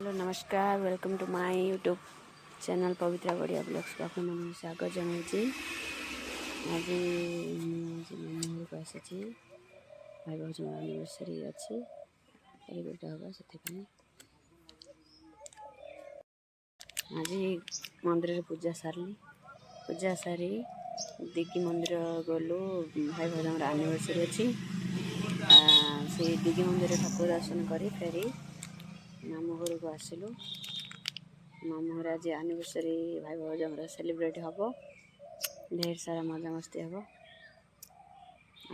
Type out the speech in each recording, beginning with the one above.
Hello नमस्कार welcome to my YouTube channel Pavitra बढ़िया blogs को आपन स्वागत जनाई। आज मामू को आसी भाई भाज एनिवर्सरी अच्छी सेलिब्रेट होगा से आज मंदिर पूजा सारी दिग्गी मंदिर गलु भाई भाज एनिवर्सरी अच्छी से दिग्गी मंदिर ठाकुर दर्शन कर फेरी मामू घर को आसिलु। मामू घर आज एनिवर्सरी भाई भाज सेलिब्रेट हम ढेर सारा मजा मस्ती हम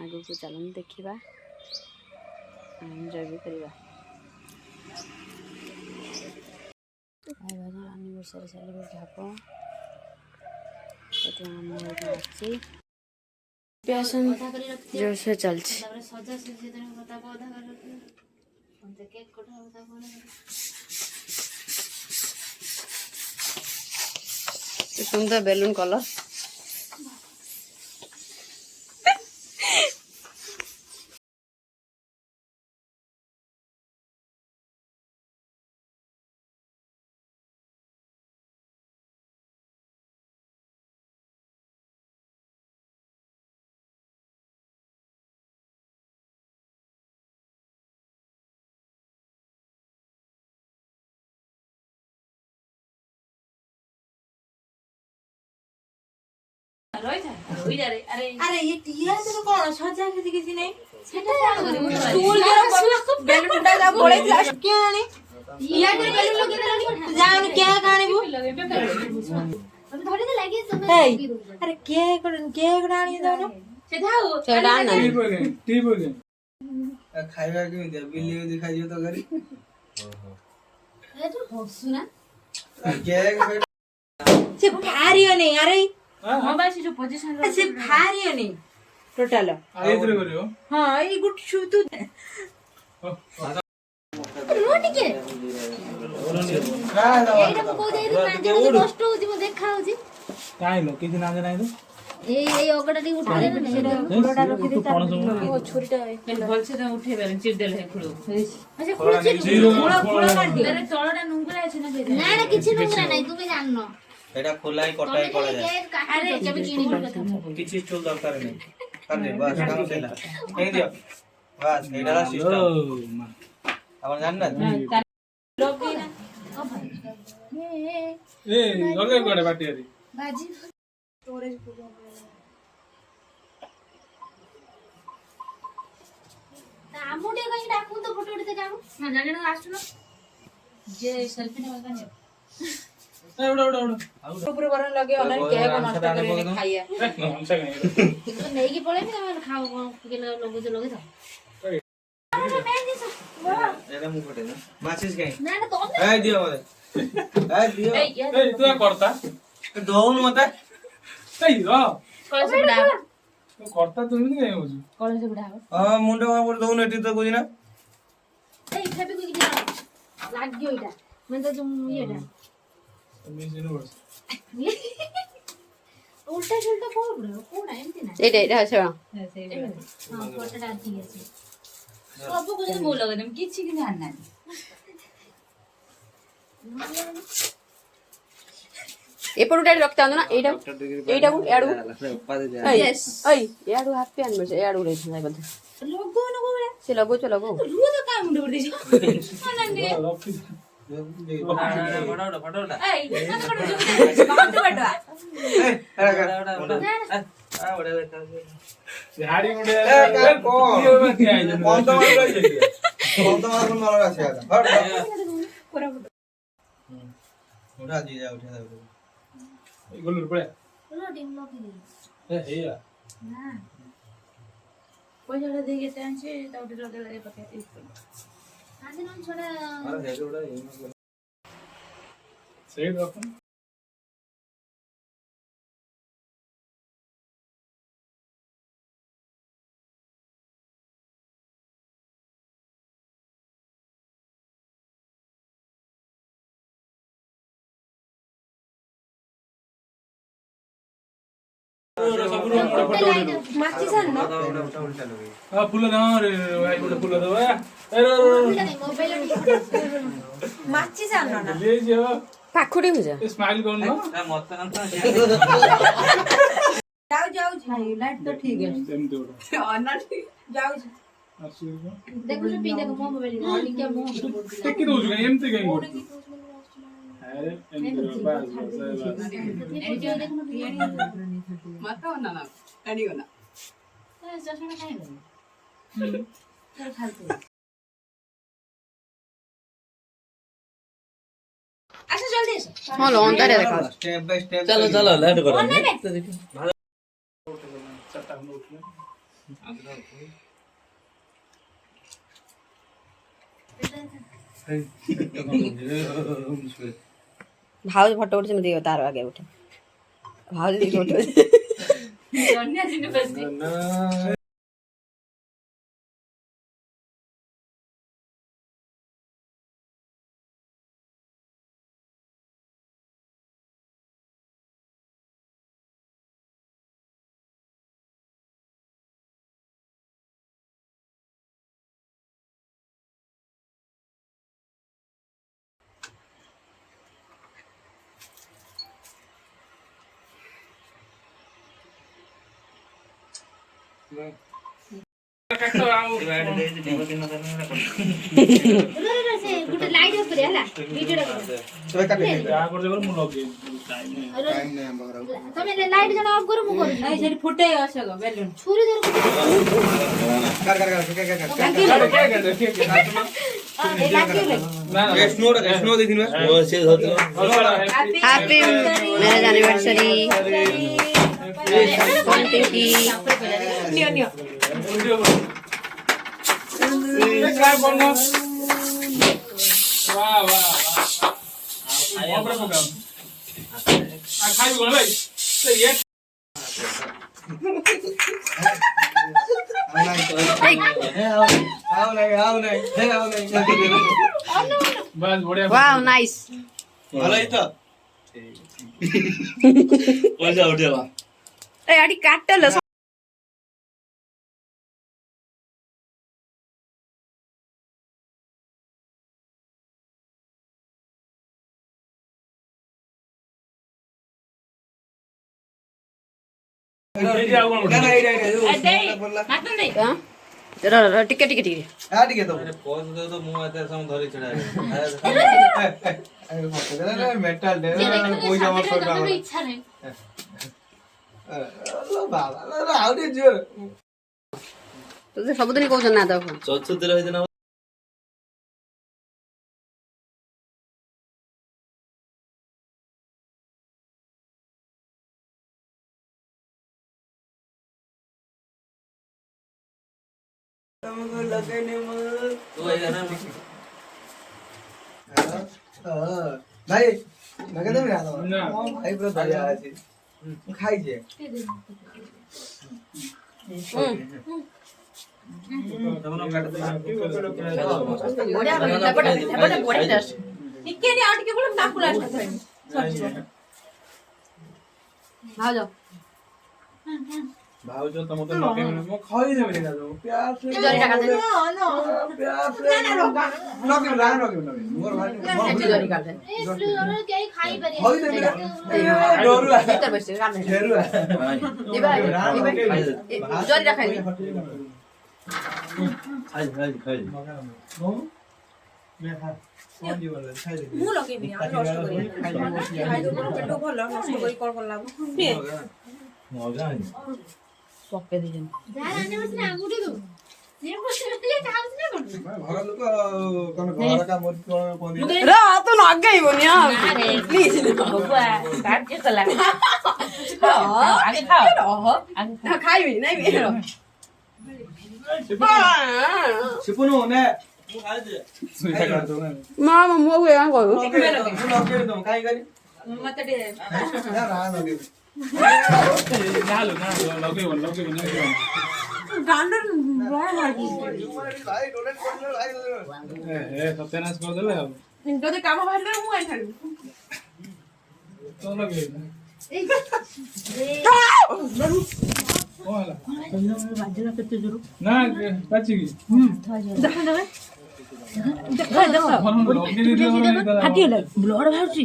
आगु को चलन देखा एंजॉय भी करवा। भाई भाज एनिवर्सरी सेलिब्रेट हम मामू घर को आसी जोर से चलती सुंदर बेलून कलर अरे ये टिया तो कौन सजा के किसी नहीं सेटा स्टूल के बेलून दा बोले क्या आनी या के बेलून लगे तो जान क्या गाने वो अब थोड़ी तो लगी समय अरे केक आनी दो सेटा ना टी बोले खाइबा के दे बिल्ली दिखाई तो करी ए तो हसुना केक से भारी नहीं अरे हां भाई से जो पोजीशन रे से भारी नहीं टोटल आ इधर करियो हां ये गुड शू तू रोटी के एटा को दे पांच कष्ट होजी म देखा होजी काई लो किछि ना जानाई तो ए ओगडा टी उठा ले ना ओगडा रखि दे ओ छुरीटा भल से उठे बेले चिप देले खुलो अच्छा खुलो चिप खुलो मार दे अरे तळडा नुंगरा আছে ना ना किछि नुंगरा नाही तुमे जाननो एटा खोलाई कटाई पड़ा जाए अरे जब किनी କଥା किछि स्टूल दरकार नहीं कर दे बस काम देला कहीं दियो बस एटा सिस्टम अपन जान ना लोगी ना ओ भाई ए लगे कोडे बाटियारी बाजी स्टोरेज पूरा आमुडे कहीं डाकू तो फोटो उठते जाऊ ना जाने ना आसु ना जे सेल्फी ने वाला ने उड़ा ऊपर बरन लगे ऑनलाइन केक नष्ट करे खाइया हमसे नहीं तो नहीं की पड़े ना खाओ के लोग जो लगे था एटा मु फटे ना माचिस कहीं ना तो ए दियो मते ए दियो ए तू करता दोउन मते ए रो कौन से बड़ा तो करता तुम नहीं हो कौन से बड़ा हां मुंडो का दोउन एटी तो कुछ ना ए फेबी को की लाग गयो इटा मैं तो तुम येटा मिस यूनिवर्स उल्टा सुल्टा कोड एमती ना एटा আছে हां फोटो डाल दिए আছে सब कुछ बोल लगे तुम किछि कि जान ना एपटू डाइरेक्ट रखता ना एटा को याडू यस ओय याडू हैप्पी एनिवर्सरी याडू रे भाई बंद लोगो नको से लगो चलो लगो रू तो काम मुंडे कर दीजो आनंदे फटाफट फटाफट ए ना कर जो बात बैठवा आ बड़ा बैठा झाड़ी मुंडे ए कौन तो मार रही है कौन तो मार मार आसे आ पूरा उठा दी जा उठा दे ए गोलू पड़े टीम लोग की ए हेया ना पैसा दे के टेंशन ताउटे लगे पके आज ना छोड़ा अरे हे उड़ा सही रखो। ମାଛି ସାନ ଫୁଲ ରେ ଫୁଲ ଦବା ମାଛି ସାନ ନା ପାଖୁଡି ହୁଜା ସ୍ମାଇଲ କରୁନ ଯାଉଛି ଲାଇଟ୍ ତ ଠିକ ଅଛି ଏମିତି ଗୋଟେ ଯାଉଛି देखो पी देखो मो मोबाइल में क्या मो ଟେକି ଦଉଛୁ କାଇଁ ଏମିତି କାଇଁ କରୁଛୁ ଆରେ ଏମିତି ବାସ୍ मत होना ना एडी होना चश्मा खाएगा चल खाते अच्छा जल्दी ହଁ ଲୋ ଅନ୍ଧାରେ ଦେଖା स्टेप बाय स्टेप चलो चलो लैंड करो ଭାଉଜ ଫଟୋ ଉଠୁଛନ୍ତି ତାର ଆଗେ ଉଠେ ଭାଉଜ ଦି ଫଟୋ सोनिया जी ने बस से गुड लाइट ऊपर हला वीडियो तमे लाइट जण ऑफ करो मु करू ନାଇଁ ସେଠି ଫୁଟେ ଅଶୋକ ବେଲୁନ छुरी धर स्नो देखिन हैप्पी मैरिज एनिवर्सरी पिंकी ନିଅ ନିଅ वाओ नाइस पैसा उठेला ए आडी काटल टिके टिके टिके मेटल इच्छा नहीं तुझे सबदिन कहउछ ना दख चतुर्थ रही ना भाई लगे दे ना भाई पूरा बढ़िया আছে খাই যে ଟିକେ ନି ଆଉ ଟିକେ ବୋଲ ନାକୁ ଲାଷ୍ଟ ଥରେ भाउज भाउज तम तो लगे म खाई देबे ना प्यार से जरी टाका दे प्यार से लगे ला लगे मोर भाई जरी काट दे इसलिए क्या खाई बरे खाई देबे डोरू भीतर बस काट दे घेरू दिबा जरी राखा दे खाई मैं खा कोन जी बोल खाई दे ମୁଁ ଲଗେଇବି ଆଉ ନଷ୍ଟ କରି ଖାଇ ଦो ମୋର ପେଟ ଭଲ ନଷ୍ଟ କରି କଣ କଲା मजा है पके दे जन ଯାହାର ଆନିଭର୍ସରୀ ଆଙ୍ଗୁଠି ଦଉ ସେ ବସିଲେ ଚାହୁଁଛି ନା କଣ घर लोग कोन घर का मोर कोन र तू नगैबोनी ଆରେ प्लीज बबुआ କାର୍ଯ୍ୟ କଲା ଆଗେ ଖାଅ खाइबी नै मेरो सिपुनु ने मामा मो गए यहाँ गयो लगे दो काई करी ମତେ ଟିକେ ना रा लगे लगे ଗାଣ୍ଡ ରହ ମାଗି भाई डोनेट कर भाई ए सत्यानाश कर देले अब ଯଦି କାମ ବାହାରିଲେ ମୁଁ ଆଇଥାନ୍ତି तो लगे ନା ପାଚି କି ବ୍ଲଡ ବାହାରୁଛି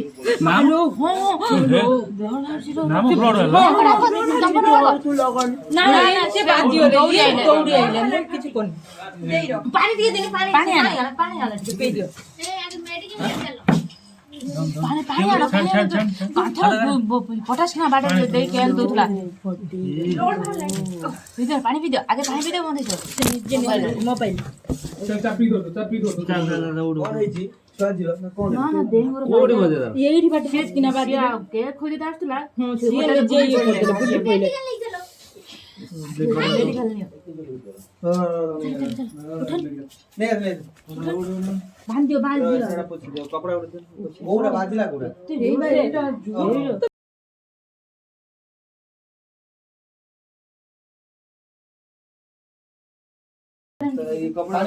କିଛି କରୁନି ପାଣି ଟିକେ ଦେନି ପାଣି ଆଲା ଟିକେ ପେଇ ଦିଅ ପଟାସ ନା ବାଟ ଦେଇ କେନ୍ ଦଉଥିଲା ପାଣି ପିଇ ଦିଅ ଆଗେ ପାଣି ପିଇ ଦିଅ ମତେ ମୋବାଇଲ ଏଇଠି ବାଟ ଫେସ୍ କିନା ବାଟ କେକ୍ ଖୋଜି ଆସୁଥିଲା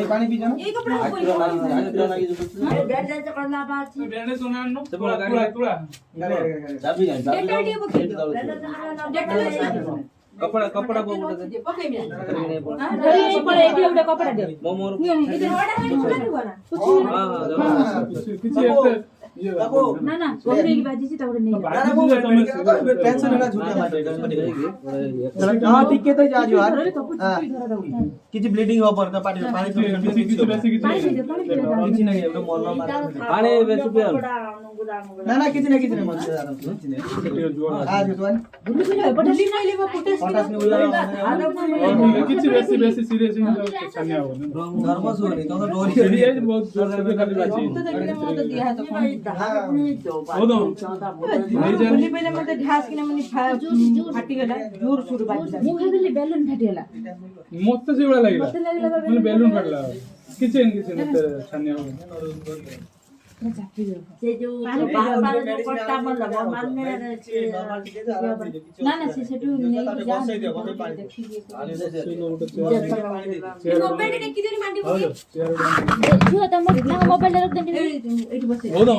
पानी पी जाना कपड़ा कपड़ा कपड़ा दे ना ना कोई बाजी से तोड़ नहीं टेंशन ना छूटा हां ठीक है तो जा जो यार किछि ब्लीडिंग हो पर तो पानी पानी किछि नहीं है मरलो पानी बेसु पे ना ना किछि नहीं मत आ जो तो पटली नहीं लेबो पोटेस किछि बेसी सीरियस छानिया हो नर्वस हो नहीं तो डोरी बहुत जोर से खाली बाजी दिया है तो बोली पहले मते ढास किना मनी फाटी गेला जोर सुर बाजी मु खाली बेलून फाटी गेला मत से बड़ा लागला मतलब बेलून फाटला किचन मत छानिया हो से जो बार जो पट्टा मन लगा मान में ना ना से सेटू नहीं जा मोबाइल ने किदनी मांडी बोली देखियो त मोबाइल रख दे एठी बसे हो दो